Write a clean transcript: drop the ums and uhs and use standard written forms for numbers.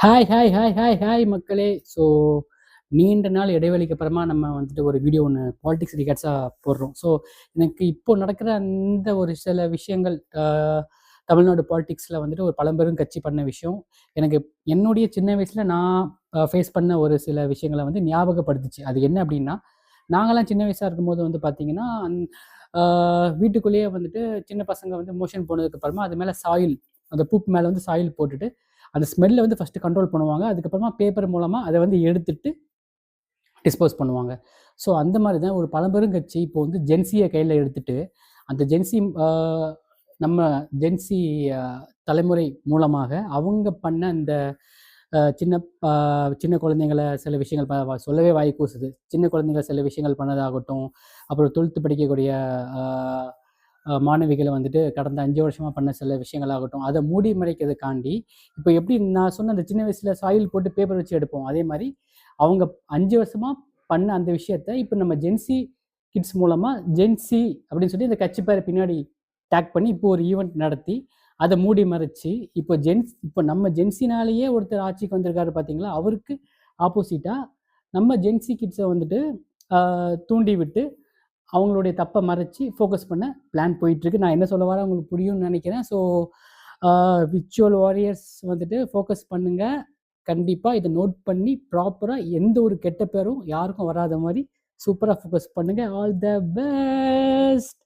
Hi hi hi hi hi மக்களே! So நீண்ட நாள் இடைவெளிக்கு அப்புறமா நம்ம வந்துட்டு ஒரு வீடியோ ஒண்ணு பாலிடிக்ஸ் ரிகார்ட்ஸா போடுறோம். ஸோ எனக்கு இப்போ நடக்கிற அந்த ஒரு சில விஷயங்கள் தமிழ்நாடு பாலிடிக்ஸ்ல வந்துட்டு ஒரு பழம்பெரும் கட்சி பண்ண விஷயம், எனக்கு என்னுடைய சின்ன வயசுல நான் ஃபேஸ் பண்ண ஒரு சில விஷயங்கள வந்து ஞாபகப்படுத்துச்சு. அது என்ன அப்டின்னா, நாங்கலாம் சின்ன வயசா இருக்கும்போது வந்து பார்த்தீங்கன்னா, அ வீட்டுக்குள்ளேயே வந்துட்டு சின்ன பசங்க வந்து மோஷன் போனதுக்கு அப்புறமா அது மேல சாயில், அந்த பூப் மேல வந்து சாயில் போட்டுட்டு அந்த ஸ்மெல்ல வந்து ஃபர்ஸ்ட்டு கண்ட்ரோல் பண்ணுவாங்க. அதுக்கப்புறமா பேப்பர் மூலமா அத வந்து எடுத்துட்டு டிஸ்போஸ் பண்ணுவாங்க. ஸோ அந்த மாரி தான் ஒரு பழம்பெரும் கட்சி இப்போ வந்து ஜென்ஸிய கையில எடுத்துட்டு, அந்த ஜென்ஸி நம்ம ஜென்ஸி அ தலைமுறை மூலமாக அவங்க பண்ண அந்த அ சின்ன அ சின்ன குழந்தைங்கள சில விஷயங்கள் சொல்லவே வாய் கூசுது. சின்ன குழந்தைங்க சில விஷயங்கள் பண்ணதாகட்டும், அப்புறம் 12த் படிக்கக்கூடிய அ மாணவிகள வந்துட்டு கடந்த 5 வருஷமா பண்ண சில விஷயங்களாகட்டும், அத மூடி மறைக்கிறதுக்காண்டி, இப்ப எப்படி நான் சொன்ன அந்த சின்ன வயசுல சாயில் போட்டு பேப்பர் வச்சு எடுப்போம். அதே மாரி அவங்க 5 வருஷமா பண்ண அந்த விஷயத்த, இப்ப நம்ம ஜென்ஸி கிட்ஸ் மூலமா ஜென்ஸி அப்படின்னு சொல்லி இந்த கட்சி பேர பின்னாடி டேக் பண்ணி, இப்போ ஒரு ஈவென்ட் நடத்தி, அத மூடி மறைச்சு, இப்ப நம்ம ஜென்ஸினாலேயே ஒருத்தர் ஆட்சிக்கு வந்திருக்காரு பார்த்தீங்களா? அவருக்கு ஆப்போசிட்டா நம்ம ஜென்ஸி கிட்ஸ வந்துட்டு தூண்டி விட்டு அவங்களுடைய தப்ப மறைச்சு ஃபோக்கஸ் பண்ண பிளான் போயிட்டுருக்கு. நான் என்ன சொல்ல வரேன் உங்களுக்கு புரியும்னு நெனைக்கிறேன். ஸோ, ஆ விர்ச்சுவல் வாரியர்ஸ் வந்துட்டு ஃபோக்கஸ் பண்ணுங்க. கண்டிப்பா இத நோட் பண்ணி ப்ராப்பரா எந்த ஒரு கெட்ட பேரும் யாருக்கும் வராத மாரி சூப்பரா ஃபோக்கஸ் பண்ணுங்க. All the best.